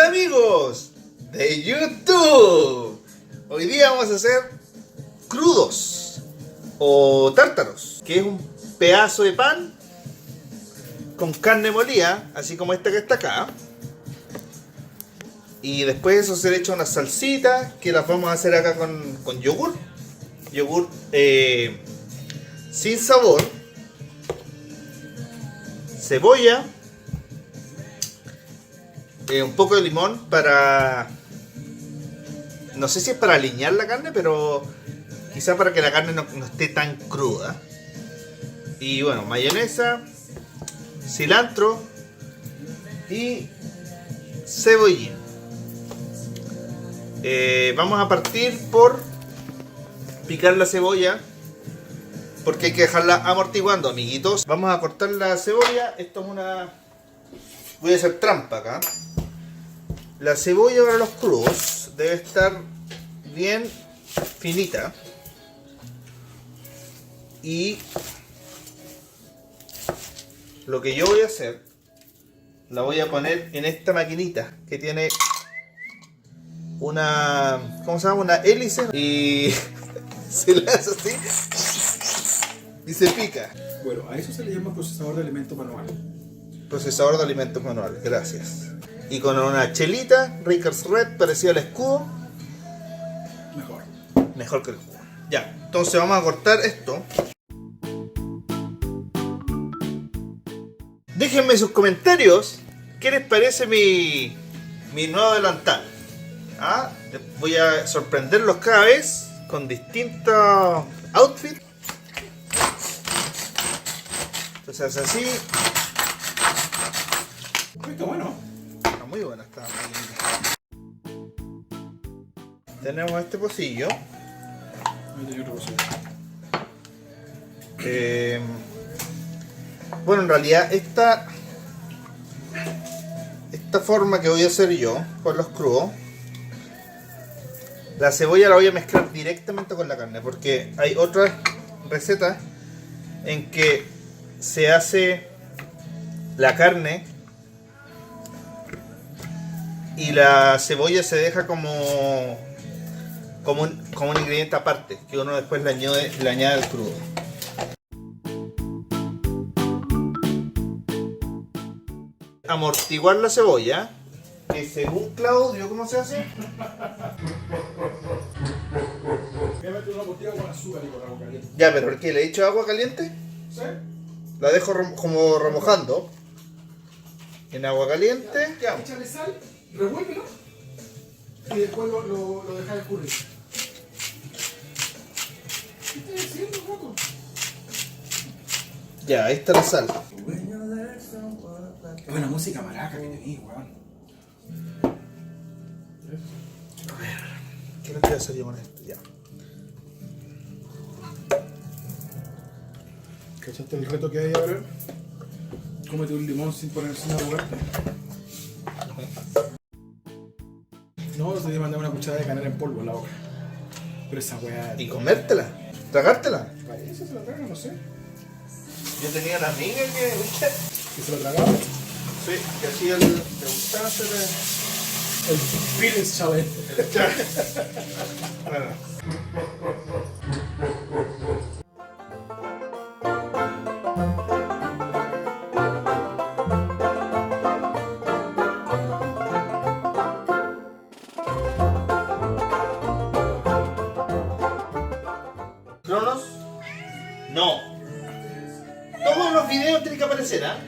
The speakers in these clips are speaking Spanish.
Hola amigos de YouTube. Hoy día vamos a hacer crudos o tártaros, que es un pedazo de pan con carne molida, así como esta que está acá. Y después eso se le echa una salsita que las vamos a hacer acá con yogur. Yogur sin sabor, cebolla, un poco de limón para... No sé si es para aliñar la carne, pero quizá para que la carne no esté tan cruda. Y bueno, mayonesa, cilantro y cebollín. Vamos a partir por picar la cebolla, porque hay que dejarla amortiguando, amiguitos. Vamos a cortar la cebolla. Esto es una... Voy a hacer trampa acá. La cebolla para los crudos debe estar bien finita. Y lo que yo voy a hacer, la voy a poner en esta maquinita que tiene una... ¿Cómo se llama? Una hélice. Y se le hace así y se pica. Bueno, a eso se le llama procesador de alimentos manual. Procesador de alimentos manual, gracias. Y con una chelita, Rickers Red, parecido al escudo. Mejor. Mejor que el escudo. Ya, entonces vamos a cortar esto. Déjenme sus comentarios. ¿Qué les parece mi nuevo delantal? ¿Ah? Voy a sorprenderlos cada vez con distintos outfits. Entonces así. Está bueno. Está muy buena esta maquinita. Tenemos este pocillo. Ahí tenía otra cosa. Bueno, en realidad esta forma que voy a hacer yo con los crudos, la cebolla la voy a mezclar directamente con la carne, porque hay otras recetas en que se hace la carne y la cebolla se deja como un ingrediente aparte, que uno después le añade al crudo. Amortiguar la cebolla, que según Claudio, ¿cómo se hace? Voy a meter una botella con azúcar y con agua caliente. Ya, pero ¿por qué? ¿Le he hecho agua caliente? ¿Sí? La dejo como remojando en agua caliente. Ya. Échale sal, revuélvelo y después lo dejas escurrir. ¿Qué estás haciendo, loco? Ya, ahí está la sal. Es una música maraca que tenés, weón. A ver, ¿qué le voy a hacer yo con esto? Ya. ¿Cachaste el reto que hay ahora? Cómete un limón sin arrugarte. No, te voy a mandar una cucharada de canela en polvo en la boca. Pero esa weá... ¿Y comértela? ¿Tragártela? Parece, se la traga, no sé. Yo tenía una amiga que... ¿Que se la tragaba? Sí, que hacía le gustaba hacer El Feelings Challenge. Bueno. ¿Cronos? No. Todos los videos tienen que aparecer, ¿ah?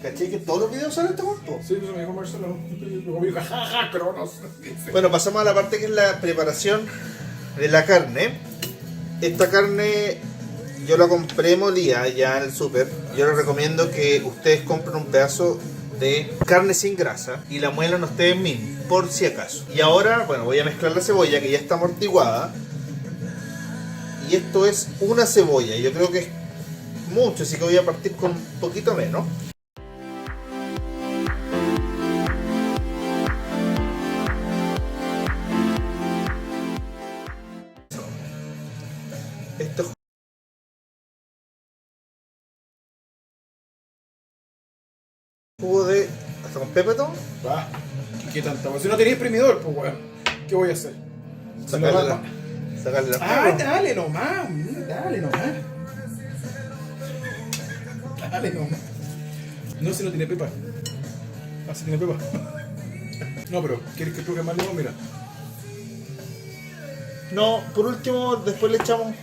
¿Cachai que todos los videos salen este cuerpo? Sí, pues me dijo Marcelo. Luego me dijo, jaja, Cronos. Bueno, pasamos a la parte que es la preparación de la carne. Esta carne yo la compré molida ya en el súper. Yo les recomiendo que ustedes compren un pedazo de carne sin grasa y la muelan ustedes mismos, por si acaso. Y ahora, bueno, voy a mezclar la cebolla que ya está amortiguada. Y esto es una cebolla. Yo creo que es mucho, así que voy a partir con un poquito menos. Esto es jugo de ¿Hasta con Pepetón? Va. ¿Qué tanta? Si no tenía exprimidor, pues weón. ¿Qué voy a hacer? Sacarle la Ah, dale nomás. Dale nomás. Dale nomás. No, si no tiene pepa. Ah, si tiene pepa. No, pero ¿quieres que toque más limón? Mira. No, por último, después le echamos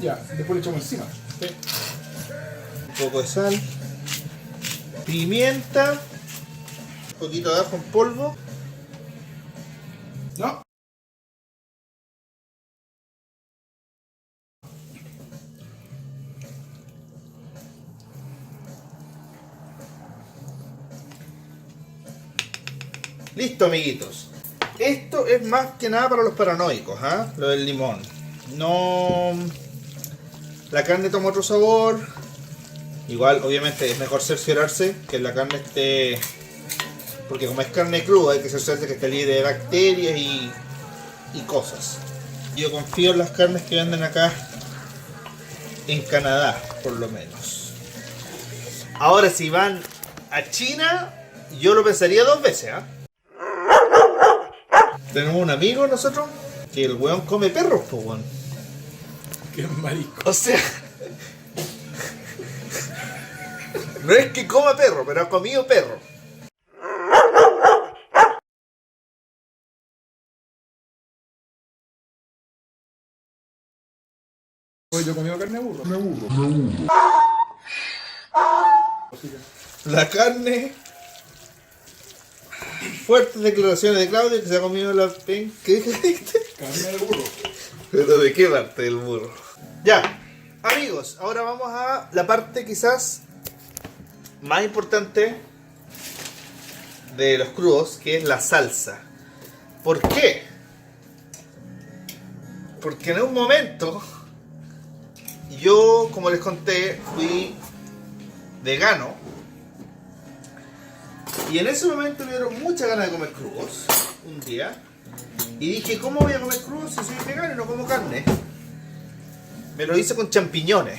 Ya, después le echamos encima. sí, un poco de sal, pimienta, un poquito de ajo en polvo. No. Listo, amiguitos. Esto es más que nada para los paranoicos, ¿ah? Lo del limón. No. La carne toma otro sabor. Igual, obviamente, es mejor cerciorarse que la carne esté. Porque como es carne cruda, hay que cerciorarse que esté libre de bacterias y cosas. Yo confío en las carnes que venden acá en Canadá, por lo menos. Ahora, si van a China, yo lo pensaría dos veces, ¿ah? Tenemos un amigo nosotros que el weón come perros, pues weón. Qué marico. O sea, no es que coma perro, pero ha comido perro. Hoy yo he comido carne de burro. La carne. Fuertes declaraciones de Claudio que se ha comido la pen. ¿Qué dijiste? Carne de burro. ¿Pero de qué parte del burro? Ya, amigos, ahora vamos a la parte quizás más importante de los crudos, que es la salsa. ¿Por qué? Porque en un momento yo, como les conté, fui vegano y en ese momento me dieron muchas ganas de comer crudos un día y dije, ¿cómo voy a comer crudos si soy vegano y no como carne? Me lo hice con champiñones.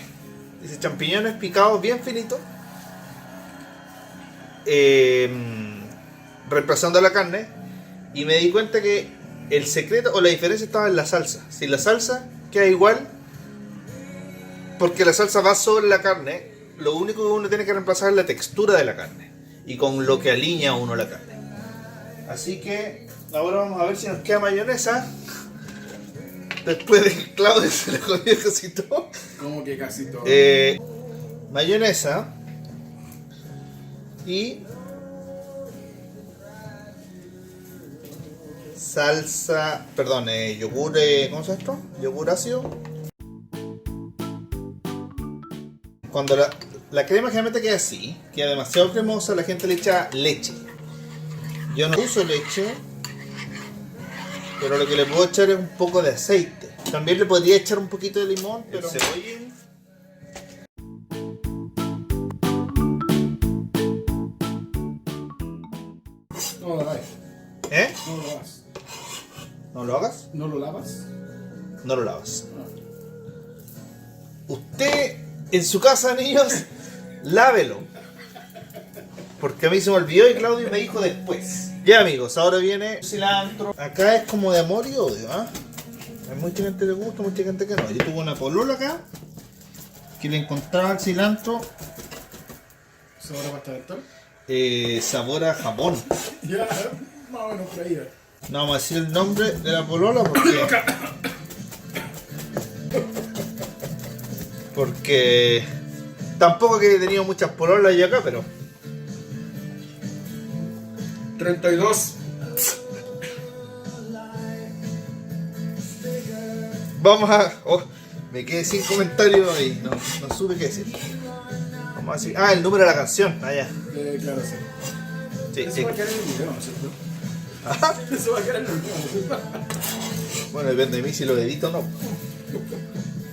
Hice champiñones picados bien finitos, reemplazando la carne, y me di cuenta que el secreto o la diferencia estaba en la salsa. Si la salsa queda igual, porque la salsa va sobre la carne, lo único que uno tiene que reemplazar es la textura de la carne y con lo que alinea a uno la carne. Así que ahora vamos a ver si nos queda mayonesa. Después de que Claudio se la comió casi todo. Como que casi todo. Mayonesa y salsa, perdón, yogur, ¿cómo se llama esto? Yogur ácido. Cuando la crema generalmente queda así, queda demasiado cremosa, la gente le echa leche. Yo no uso leche, pero lo que le puedo echar es un poco de aceite. También le podría echar un poquito de limón, pero cebollín. No lo lavas. ¿Eh? No lo lavas. ¿No lo hagas? ¿No lo lavas? No lo lavas. Usted, en su casa, niños, lávelo. Porque a mí se me olvidó y Claudio me dijo después. Ya, amigos, ahora viene cilantro. Acá es como de amor y odio, ¿ah? Hay mucha gente que le gusta, mucha gente que no. Yo tuve una polola acá que le encontraba el cilantro ¿Sabor a pasta dental? sabor a jabón. Ya, más o menos por ahí. No vamos a decir el nombre de la polola porque tampoco que he tenido muchas pololas yo acá, pero 32. vamos a... Oh, me quedé sin comentarios y no supe qué decir. Vamos a decir... Ah, el número de la canción. Ah, ya. Claro, sí. Sí, Eso sí. va a quedar en el video, ¿no es cierto? Ajá. Eso va a quedar en el video, ¿no es cierto? Bueno, depende de mí si lo edito o no.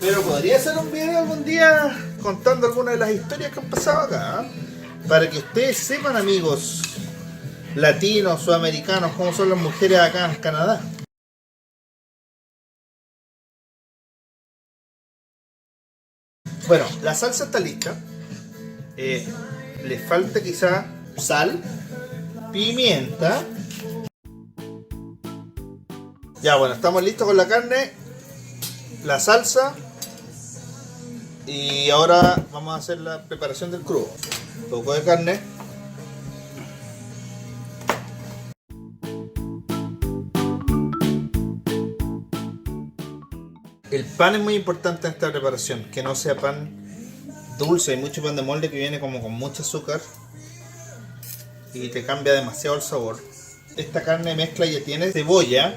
Pero podría hacer un video algún día contando algunas de las historias que han pasado acá, ¿eh? Para que ustedes sepan, amigos latinos, sudamericanos, cómo son las mujeres acá en Canadá. Bueno, la salsa está lista. Le falta quizá sal pimienta. Ya, bueno, estamos listos con la carne, la salsa. Y ahora vamos a hacer la preparación del crudo. Un poco de carne. El pan es muy importante en esta preparación, que no sea pan dulce. Hay mucho pan de molde que viene como con mucho azúcar y te cambia demasiado el sabor. Esta carne mezcla ya tiene cebolla.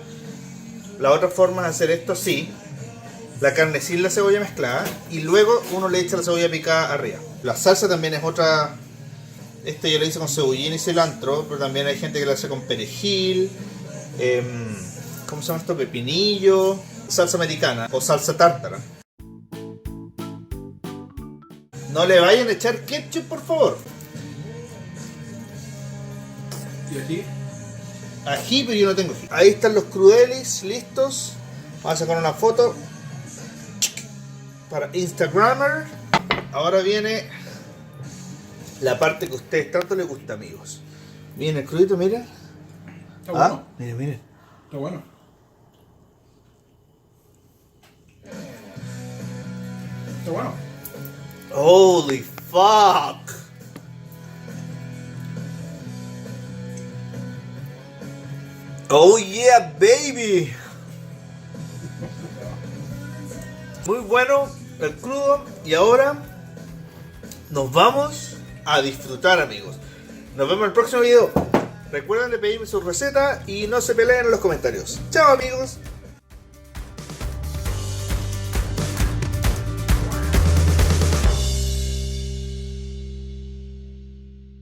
La otra forma de hacer esto así, la carne sin la cebolla mezclada y luego uno le echa la cebolla picada arriba. La salsa también es otra. Este yo lo hice con cebollín y cilantro, pero también hay gente que lo hace con perejil, ¿cómo se llama esto? Pepinillo, salsa americana o salsa tártara. No le vayan a echar ketchup, por favor. Y aquí, Ají, pero yo no tengo ají. Ahí están los crudelis listos. Vamos a sacar una foto para Instagrammer. Ahora viene la parte que a ustedes tanto les gusta, amigos. Miren el crudito, miren. está bueno. Miren, miren. Está bueno. Está bueno. Holy fuck. Oh yeah, baby. Muy bueno el crudo. Y ahora nos vamos a disfrutar, amigos. Nos vemos en el próximo video. Recuerden de pedirme su receta y no se peleen en los comentarios. Chao, amigos.